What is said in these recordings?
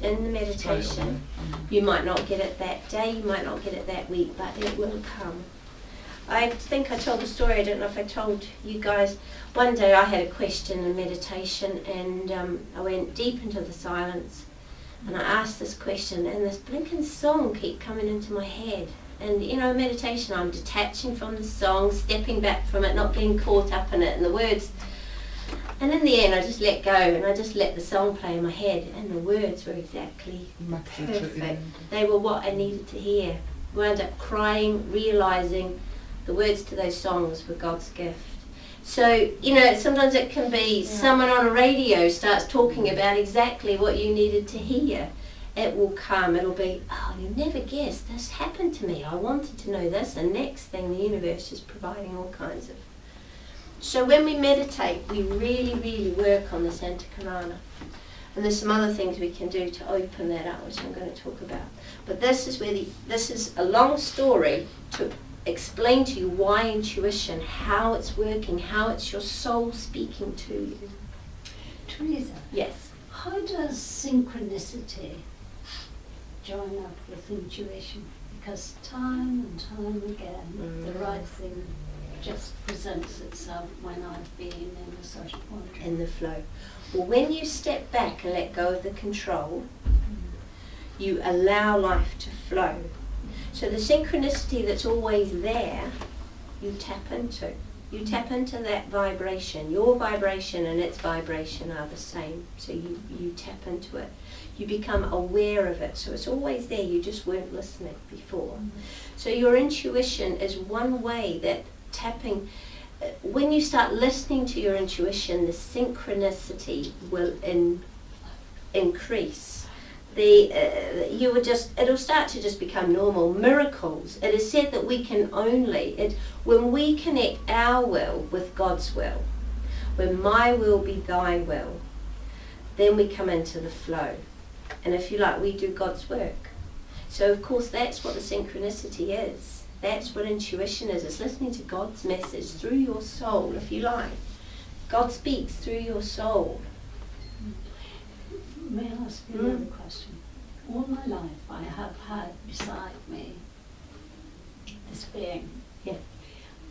in the meditation. You might not get it that day, you might not get it that week, but it will come. I think I told the story, I don't know if I told you guys. One day I had a question in meditation, and I went deep into the silence and I asked this question, and this blinking song kept coming into my head. And you know, meditation, I'm detaching from the song, stepping back from it, not getting caught up in it and the words. And in the end I just let go and I just let the song play in my head, and the words were exactly perfect. They were what I needed to hear. I wound up crying, realising the words to those songs were God's gift. So, you know, sometimes it can be someone on a radio starts talking about exactly what you needed to hear. It will come, it'll be, oh, you never guessed, this happened to me, I wanted to know this, and next thing the universe is providing all kinds of. So when we meditate, we really, really work on this antakarana. And there's some other things we can do to open that up, which I'm going to talk about. But this is where this is a long story to explain to you why intuition, how it's working, how it's your soul speaking to you. Teresa, yes. How does synchronicity join up with intuition? Because time and time again, the right thing just presents itself when I've been in a certain point. In the flow. Well, when you step back and let go of the control, you allow life to flow. So the synchronicity that's always there, you tap into. You tap into that vibration. Your vibration and its vibration are the same. So you tap into it. You become aware of it. So it's always there. You just weren't listening before. So your intuition is one way that tapping, when you start listening to your intuition, the synchronicity will increase. It'll start to just become normal. Miracles. It is said that we can only, when we connect our will with God's will, when my will be thy will, then we come into the flow. And if you like, we do God's work. So of course that's what the synchronicity is. That's what intuition is. It's listening to God's message through your soul, if you like. God speaks through your soul. May I ask you another question? All my life I have had beside me this being. Yeah.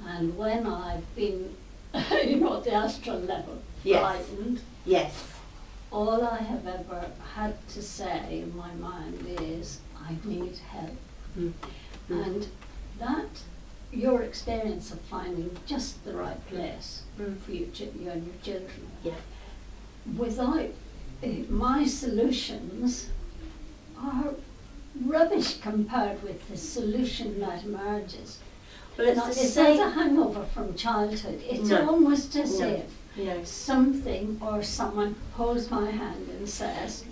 And when I've been, at the astral level, frightened, all I have ever had to say in my mind is, I need help. And that, your experience of finding just the right place for you and your children, without my solutions are rubbish compared with the solution that emerges. Well, it's now, is that a hangover from childhood? It's almost as if something or someone holds my hand and says...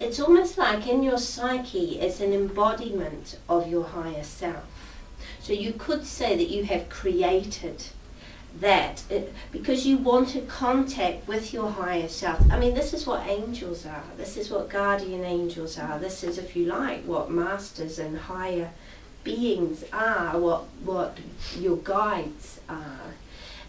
It's almost like in your psyche, it's an embodiment of your higher self. So you could say that you have created that because you wanted contact with your higher self. I mean, this is what angels are. This is what guardian angels are. This is, if you like, what masters and higher beings are, what your guides are.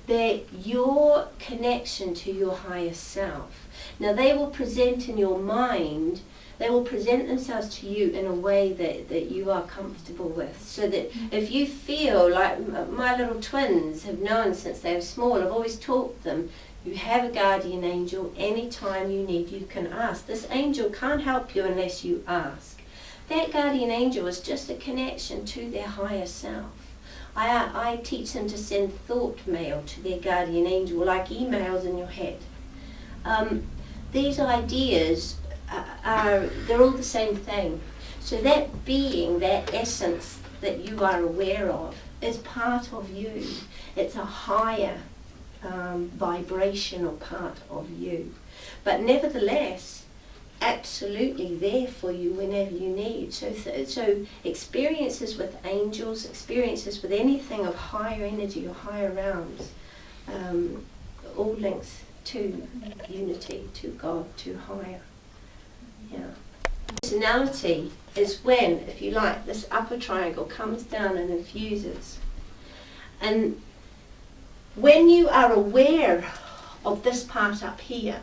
They're your connection to your higher self. Now they will present in your mind, they will present themselves to you in a way that you are comfortable with. So that if you feel like my little twins have known since they were small, I've always taught them, you have a guardian angel, anytime you need you can ask. This angel can't help you unless you ask. That guardian angel is just a connection to their higher self. I teach them to send thought mail to their guardian angel, like emails in your head. These ideas they're all the same thing. So that being, that essence that you are aware of, is part of you. It's a higher vibrational part of you. But nevertheless, absolutely there for you whenever you need. So experiences with angels, experiences with anything of higher energy or higher realms, all links to unity, to God, to higher. Yeah. Personality is when, if you like, this upper triangle comes down and infuses. And when you are aware of this part up here,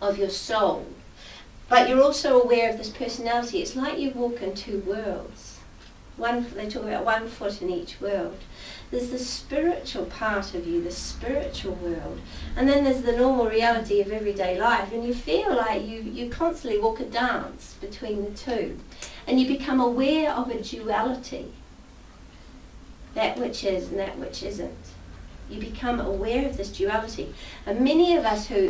of your soul, But you're also aware of this personality. It's like you walk in two worlds. They talk about one foot in each world. There's the spiritual part of you, the spiritual world, and then there's the normal reality of everyday life, and you feel like you constantly walk a dance between the two, and you become aware of a duality, that which is and that which isn't. You become aware of this duality, and many of us who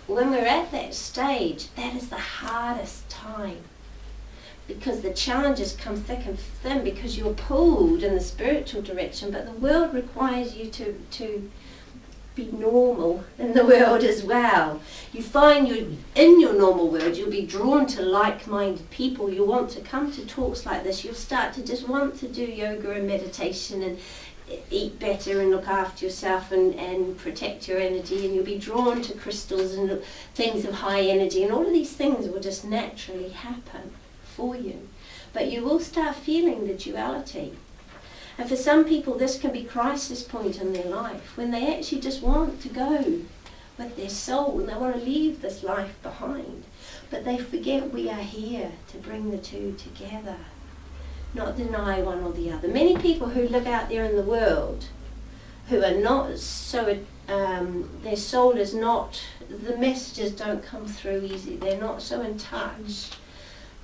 when we're at that stage, that is the hardest time. Because the challenges come thick and thin, because you're pulled in the spiritual direction, but the world requires you to be normal in the world as well. You find you in your normal world, you'll be drawn to like-minded people. You'll want to come to talks like this. You'll start to just want to do yoga and meditation and eat better and look after yourself and protect your energy, and you'll be drawn to crystals and things of high energy, and all of these things will just naturally happen for you. But you will start feeling the duality. And for some people this can be a crisis point in their life, when they actually just want to go with their soul and they want to leave this life behind. But they forget we are here to bring the two together, not deny one or the other. Many people who live out there in the world who are not so, their soul is not, the messages don't come through easy, they're not so in touch.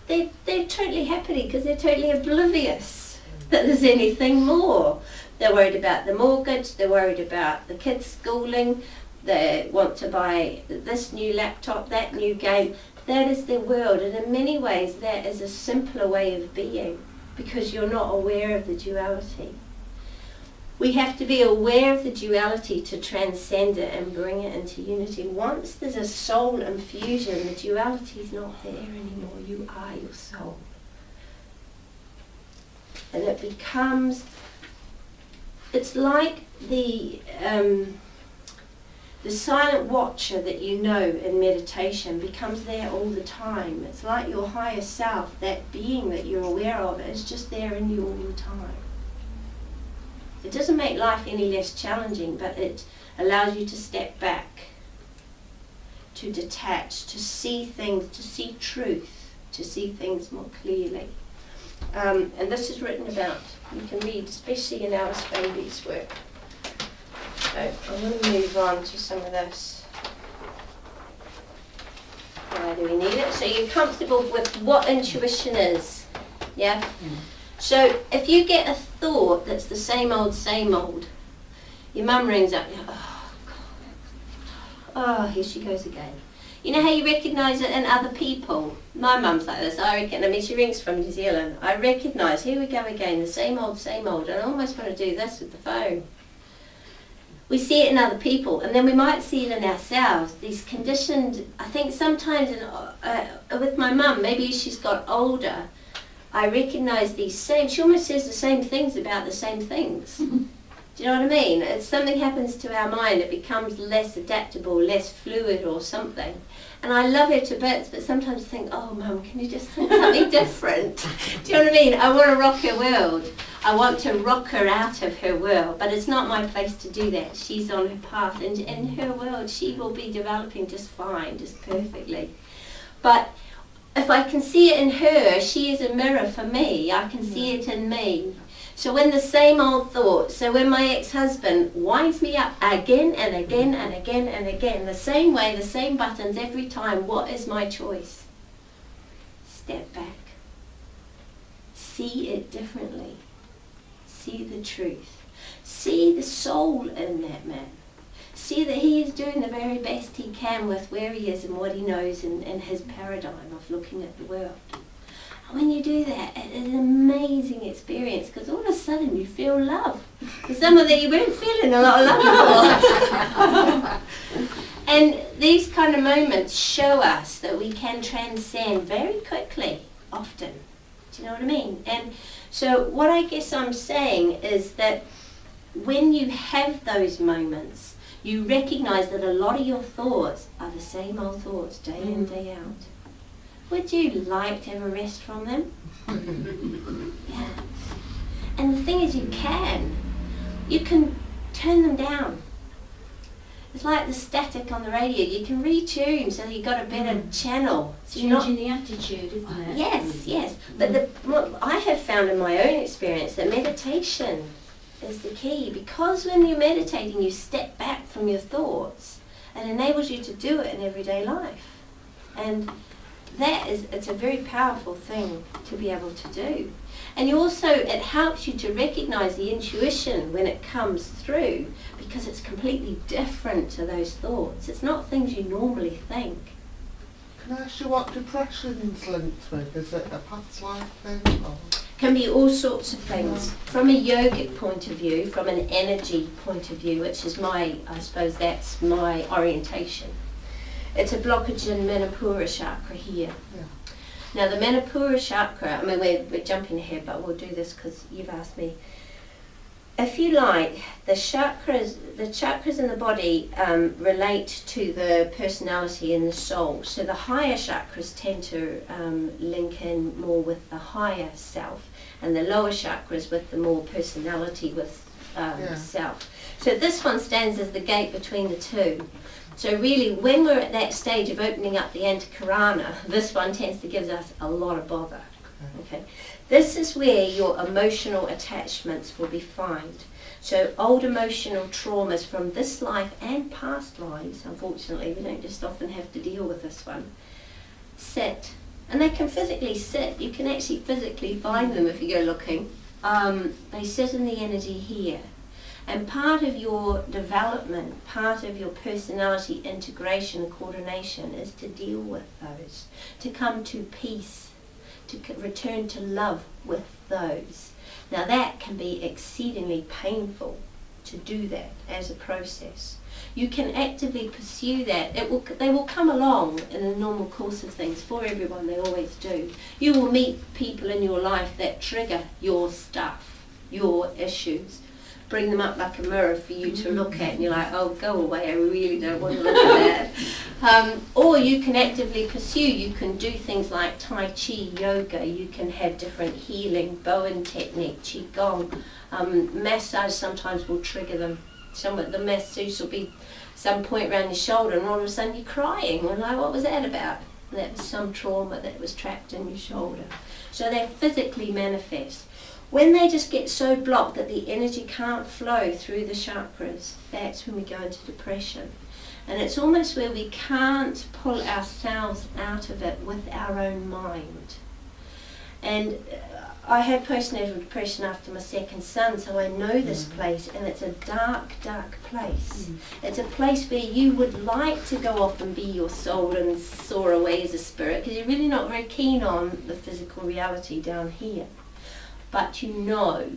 They're totally happy because they're totally oblivious that there's anything more. They're worried about the mortgage, they're worried about the kids' schooling, they want to buy this new laptop, that new game. That is their world, and in many ways that is a simpler way of being, because you're not aware of the duality. We have to be aware of the duality to transcend it and bring it into unity. Once there's a soul infusion, the duality is not there anymore. You are your soul. And it becomes, it's like the silent watcher that you know in meditation becomes there all the time. It's like your higher self, that being that you're aware of, is just there in you all the time. It doesn't make life any less challenging, but it allows you to step back, to detach, to see things, to see truth, to see things more clearly. And this is written about, you can read, especially in Alice Bailey's work. So I'm going to move on to some of this. Why do we need it? So you're comfortable with what intuition is, yeah? So if you get a thought that's the same old, your mum rings up, you're like, oh God, oh, here she goes again. You know how you recognise it in other people? My mum's like this, I reckon. I mean, she rings from New Zealand. I recognise, here we go again, the same old, and I almost want to do this with the phone. We see it in other people, and then we might see it in ourselves. These conditioned, I think sometimes with my mum, maybe as she's got older, I recognise these same, she almost says the same things about the same things. Do you know what I mean? It's something happens to our mind, it becomes less adaptable, less fluid or something. And I love her to bits, but sometimes I think, oh Mum, can you just think something different? Do you know what I mean? I want to rock her world. I want to rock her out of her world, but it's not my place to do that. She's on her path, and in her world she will be developing just fine, just perfectly. But if I can see it in her, she is a mirror for me. I can see it in me. So when the same old thoughts, so when my ex-husband winds me up again and again and again and again, the same way, the same buttons every time, what is my choice? Step back. See it differently. See the truth. See the soul in that man. See that he is doing the very best he can with where he is and what he knows in his paradigm of looking at the world. And when you do that, it is an amazing experience, because all of a sudden you feel love. For some of that you weren't feeling a lot of love before. And these kind of moments show us that we can transcend very quickly, often. Do you know what I mean? And so what I guess I'm saying is that when you have those moments, you recognise that a lot of your thoughts are the same old thoughts day in, day out. Would you like to have a rest from them? Yeah. And the thing is, you can turn them down. It's like the static on the radio. You can retune so you've got a better channel. So changing the attitude, isn't it? Yes, yes. But what I have found in my own experience that meditation is the key, because when you're meditating you step back from your thoughts. It enables you to do it in everyday life. And it's a very powerful thing to be able to do. And it helps you to recognize the intuition when it comes through, because it's completely different to those thoughts. It's not things you normally think. Can I ask you what depression is linked with? Is it a past life thing? Or? Can be all sorts of things. From a yogic point of view, from an energy point of view, which is I suppose that's my orientation. It's a blockage in Manipura chakra here. Yeah. Now the Manipura chakra, I mean we're jumping ahead, but we'll do this because you've asked me. If you like, the chakras in the body relate to the personality and the soul. So the higher chakras tend to link in more with the higher self, and the lower chakras with the more personality with self. So this one stands as the gate between the two. So really, when we're at that stage of opening up the antakarana, this one tends to give us a lot of bother. Okay. This is where your emotional attachments will be found. So old emotional traumas from this life and past lives, unfortunately, we don't just often have to deal with this one, sit. And they can physically sit. You can actually physically find them if you go looking. They sit in the energy here. And part of your development, part of your personality integration and coordination is to deal with those, to come to peace, to return to love with those. Now that can be exceedingly painful to do that as a process. You can actively pursue that. They will come along in the normal course of things. For everyone, they always do. You will meet people in your life that trigger your stuff, your issues. Bring them up like a mirror for you to look at, and you're like, oh, go away, I really don't want to look at that. Or you can actively pursue. You can do things like Tai Chi, yoga. You can have different healing, Bowen technique, Qigong. Massage sometimes will trigger them. Some of the masseuse will be some point around your shoulder, and all of a sudden you're crying. We're like, what was that about? And that was some trauma that was trapped in your shoulder. So they physically manifest. When they just get so blocked that the energy can't flow through the chakras, that's when we go into depression. And it's almost where we can't pull ourselves out of it with our own mind. And I had postnatal depression after my second son, so I know this place, and it's a dark, dark place. It's a place where you would like to go off and be your soul and soar away as a spirit, because you're really not very keen on the physical reality down here. But you know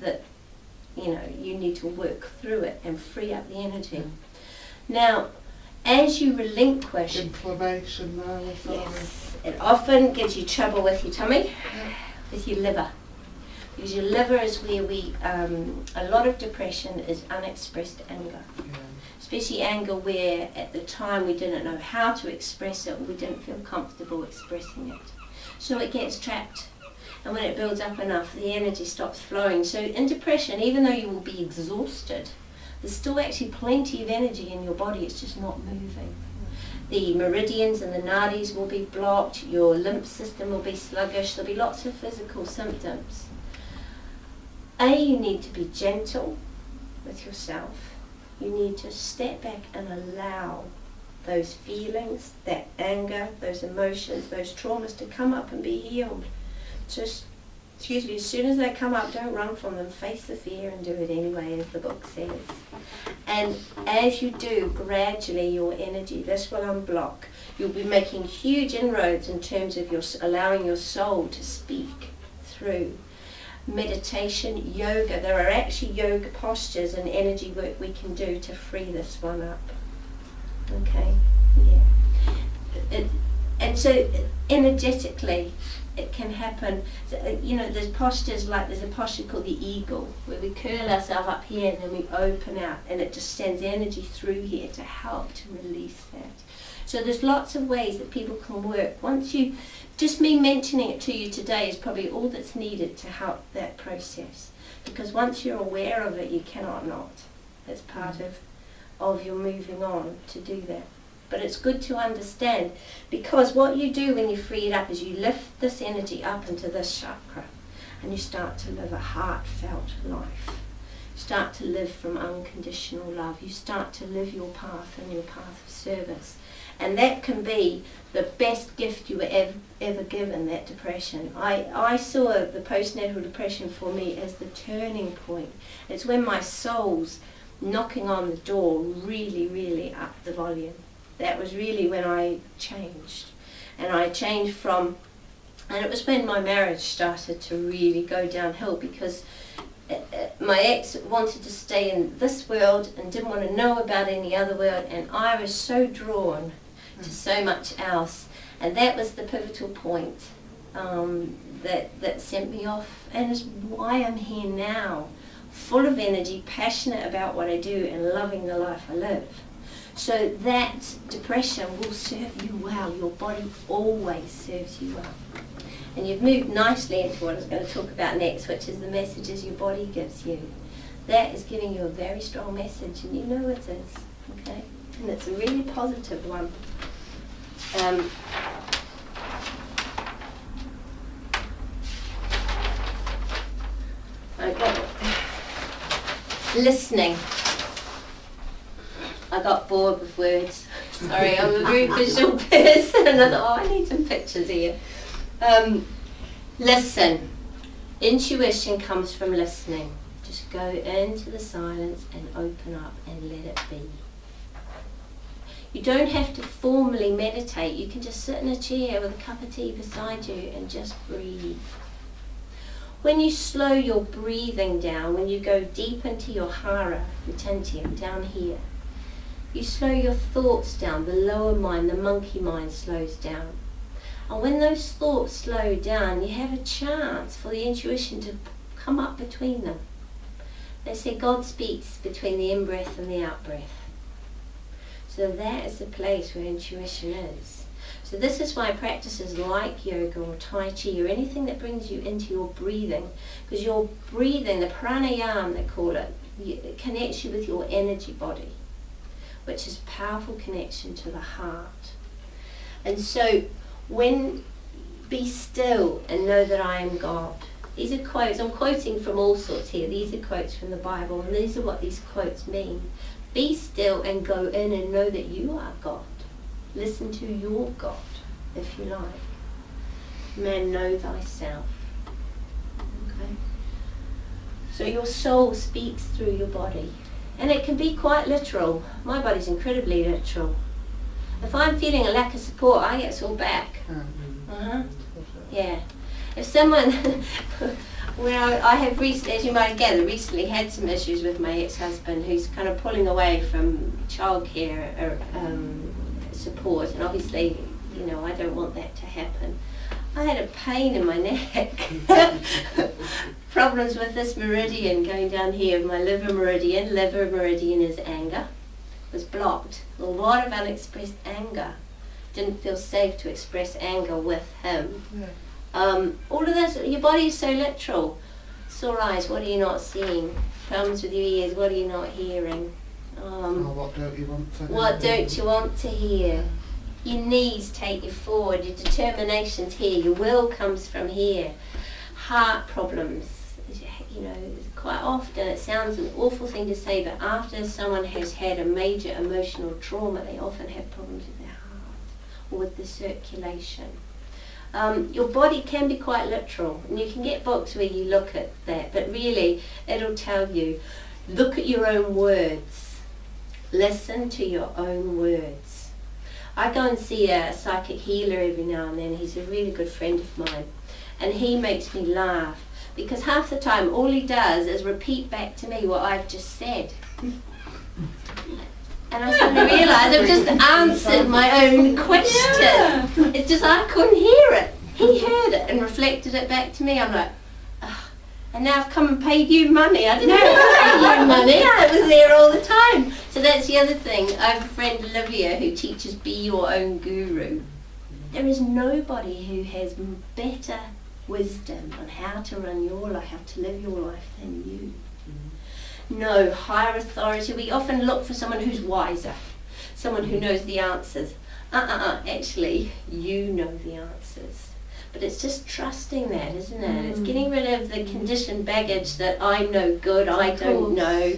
that, you need to work through it and free up the energy. Now, as you relinquish... Inflammation there, yes, it often gives you trouble with your tummy, with your liver. Because your liver is where a lot of depression is unexpressed anger. Especially anger where at the time we didn't know how to express it, we didn't feel comfortable expressing it. So it gets trapped. And when it builds up enough, the energy stops flowing. So in depression, even though you will be exhausted, there's still actually plenty of energy in your body, it's just not moving. The meridians and the nadis will be blocked, your lymph system will be sluggish, there'll be lots of physical symptoms. You need to be gentle with yourself. You need to step back and allow those feelings, that anger, those emotions, those traumas to come up and be healed. Just, as soon as they come up, don't run from them, face the fear and do it anyway, as the book says. And as you do, gradually your energy, this will unblock. You'll be making huge inroads in terms of allowing your soul to speak through. Meditation, yoga, there are actually yoga postures and energy work we can do to free this one up. Okay, yeah. And so energetically, it can happen. So, there's postures like, there's a posture called the eagle, where we curl ourselves up here and then we open out, and it just sends energy through here to help to release that. So there's lots of ways that people can work. Just me mentioning it to you today is probably all that's needed to help that process. Because once you're aware of it, you cannot not. It's part of of your moving on to do that. But it's good to understand, because what you do when you free it up is you lift this energy up into this chakra and you start to live a heartfelt life. You start to live from unconditional love. You start to live your path and your path of service. And that can be the best gift you were ever given, that depression. I saw the postnatal depression for me as the turning point. It's when my soul's knocking on the door really, really up the volume. That was really when I changed. And I changed from, and it was when my marriage started to really go downhill, because my ex wanted to stay in this world and didn't want to know about any other world, and I was so drawn to so much else. And that was the pivotal point that sent me off, and is why I'm here now, full of energy, passionate about what I do and loving the life I live. So that depression will serve you well. Your body always serves you well. And you've moved nicely into what I was going to talk about next, which is the messages your body gives you. That is giving you a very strong message, and you know it is, okay? And it's a really positive one. Okay. Listening. I got bored with words. Sorry, I'm a very visual person, and I thought, I need some pictures here. Listen. Intuition comes from listening. Just go into the silence and open up and let it be. You don't have to formally meditate. You can just sit in a chair with a cup of tea beside you and just breathe. When you slow your breathing down, when you go deep into your hara, vitantium, down here, you slow your thoughts down. The lower mind, the monkey mind, slows down. And when those thoughts slow down, you have a chance for the intuition to come up between them. They say God speaks between the in-breath and the out-breath. So that is the place where intuition is. So this is why practices like yoga or Tai Chi or anything that brings you into your breathing, because your breathing, the pranayama they call it, it connects you with your energy body, which is a powerful connection to the heart. And so be still and know that I am God. These are quotes, I'm quoting from all sorts here. These are quotes from the Bible, and these are what these quotes mean. Be still and go in and know that you are God. Listen to your God, if you like. Man, know thyself. Okay? So your soul speaks through your body. And it can be quite literal. My body's incredibly literal. If I'm feeling a lack of support, I get sore back. Yeah. If someone, I have recently, as you might gather, recently had some issues with my ex-husband, who's kind of pulling away from childcare support, and obviously, you know, I don't want that to happen. I had a pain in my neck. Problems with this meridian going down here, my liver meridian. Liver meridian is anger. Was blocked. A lot of unexpressed anger. Didn't feel safe to express anger with him. Yeah. All of this, your body is so literal. Sore eyes, what are you not seeing? Problems with your ears, what are you not hearing? What don't you want to hear? What don't you want to hear? Your knees take you forward, your determination's here, your will comes from here. Heart problems, you know, quite often it sounds an awful thing to say, but after someone has had a major emotional trauma, they often have problems with their heart or with the circulation. Your body can be quite literal, and you can get books where you look at that, but really it'll tell you, look at your own words, listen to your own words. I go and see a psychic healer every now and then. He's a really good friend of mine, and he makes me laugh, because half the time all he does is repeat back to me what I've just said. And I suddenly realised I've just answered my own question. Yeah. It's just I couldn't hear it. He heard it and reflected it back to me. I'm like, ugh. And now I've come and paid you money. I didn't have to pay you money. It was there all the time. So that's the other thing. I have a friend, Olivia, who teaches Be Your Own Guru. There is nobody who has better wisdom on how to run your life, how to live your life than you. No, higher authority. We often look for someone who's wiser, someone who knows the answers. Actually, you know the answers. But it's just trusting that, isn't it? It's getting rid of the conditioned baggage that I'm no good, I don't know.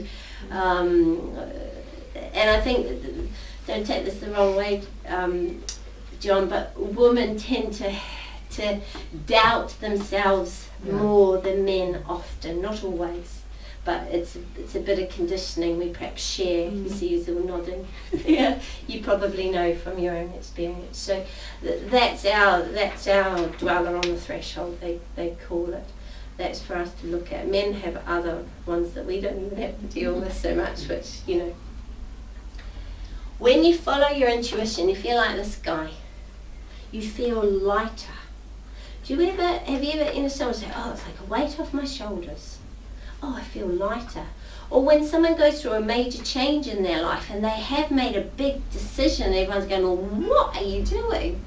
And I think, don't take this the wrong way, John, but women tend to doubt themselves more than men often, not always. But it's a bit of conditioning we perhaps share. You see you all nodding. Yeah, you probably know from your own experience. So that's our dweller on the threshold, they call it. That's for us to look at. Men have other ones that we don't even have to deal with so much, which, you know. When you follow your intuition, you feel like this guy. You feel lighter. Have you ever someone say, oh, it's like a weight off my shoulders. Oh, I feel lighter. Or when someone goes through a major change in their life and they have made a big decision, everyone's going, well, what are you doing?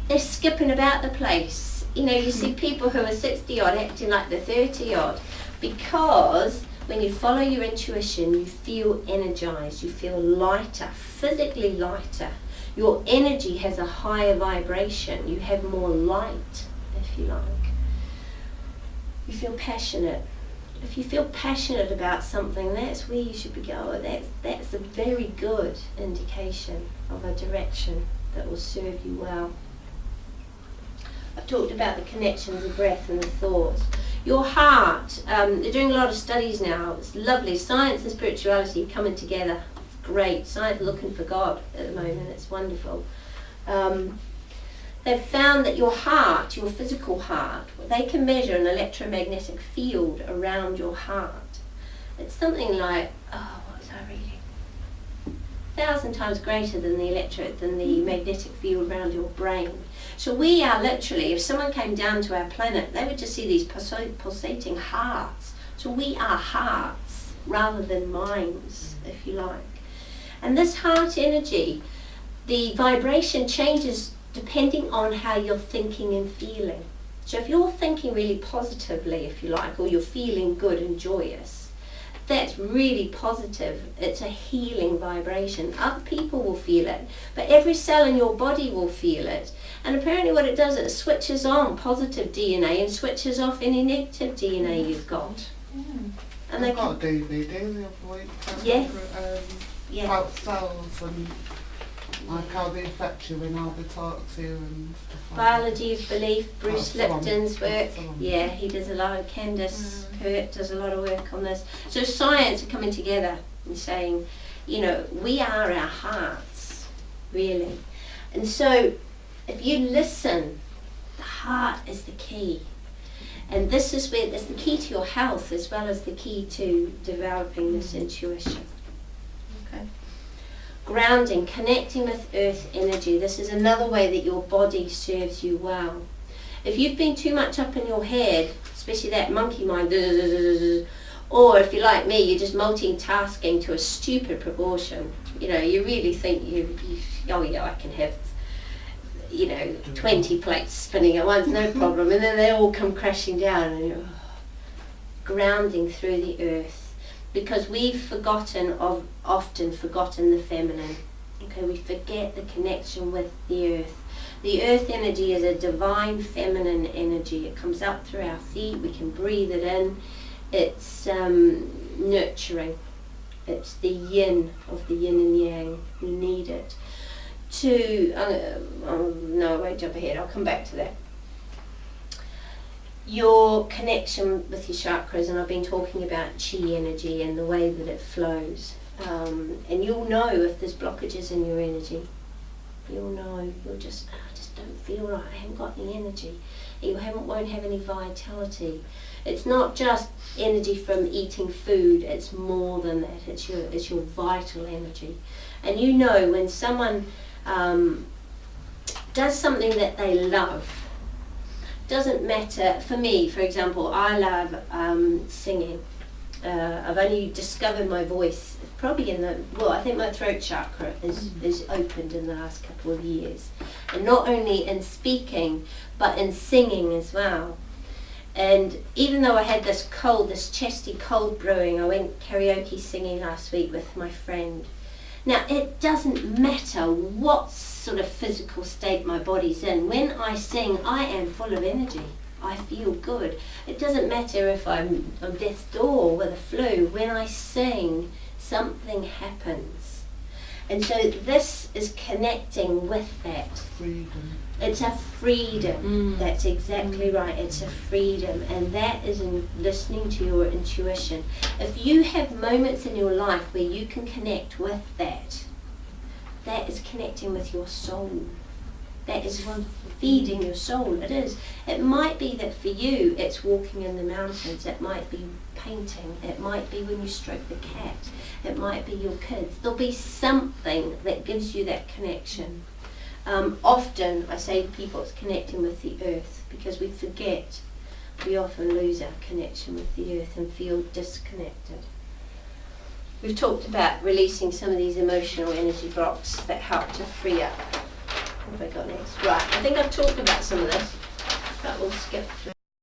They're skipping about the place. You know, you see people who are 60 odd acting like they're 30 odd, because when you follow your intuition, you feel energized, you feel lighter, physically lighter. Your energy has a higher vibration, you have more light, if you like. You feel passionate. If you feel passionate about something, that's where you should be going. That's a very good indication of a direction that will serve you well. I've talked about the connections of breath and the thoughts. Your heart, they're doing a lot of studies now. It's lovely. Science and spirituality coming together. It's great. Science looking for God at the moment. It's wonderful. They've found that your heart, your physical heart, they can measure an electromagnetic field around your heart. It's something like, what was I reading? 1,000 times greater than the magnetic field around your brain. So we are literally, if someone came down to our planet, they would just see these pulsating hearts. So we are hearts rather than minds, if you like. And this heart energy, the vibration changes depending on how you're thinking and feeling. So if you're thinking really positively, if you like, or you're feeling good and joyous, that's really positive. It's a healing vibration. Other people will feel it, but every cell in your body will feel it. And apparently what it does, it switches on positive DNA and switches off any negative DNA you've got. And I've got a DVD the other week. About cells and like how they affect you and how they talk to you and stuff like Biology of Belief, Bruce Lipton's work. Yeah, he does a lot of, Candace Hurt does a lot of work on this. So science are coming together and saying, you know, we are our hearts, really. And so if you listen, the heart is the key. And this is where it's the key to your health as well as the key to developing this intuition. Okay. Grounding, connecting with earth energy. This is another way that your body serves you well. If you've been too much up in your head, especially that monkey mind, or if you're like me, you're just multitasking to a stupid proportion. You know, you really think oh yeah, I can have, 20 plates spinning at once, no problem. And then they all come crashing down and you're grounding through the earth. Because we've often forgotten the feminine. Okay, we forget the connection with the earth. The earth energy is a divine feminine energy. It comes up through our feet, we can breathe it in. It's nurturing. It's the yin of the yin and yang. We need it. No, I won't jump ahead, I'll come back to that. Your connection with your chakras, and I've been talking about chi energy and the way that it flows. And you'll know if there's blockages in your energy. You'll know. You'll just, I just don't feel right. I haven't got any energy. You won't have any vitality. It's not just energy from eating food. It's more than that. It's your vital energy. And you know when someone does something that they love. Doesn't matter. For me, for example, I love singing. I've only discovered my voice probably I think my throat chakra is opened in the last couple of years. And not only in speaking, but in singing as well. And even though I had this cold, this chesty cold brewing, I went karaoke singing last week with my friend. Now, it doesn't matter what sort of physical state my body's in. When I sing, I am full of energy. I feel good. It doesn't matter if I'm on death's door with a flu. When I sing, something happens. And so this is connecting with that. Freedom. It's a freedom. That's exactly right. It's a freedom. And that is in listening to your intuition. If you have moments in your life where you can connect with that, that is connecting with your soul. That is feeding your soul. It is. It might be that for you it's walking in the mountains. It might be painting. It might be when you stroke the cat. It might be your kids. There'll be something that gives you that connection. Often I say to people it's connecting with the earth, because we forget. We often lose our connection with the earth and feel disconnected. We've talked about releasing some of these emotional energy blocks that help to free up. What have I got next? Right, I think I've talked about some of this, but we'll skip through.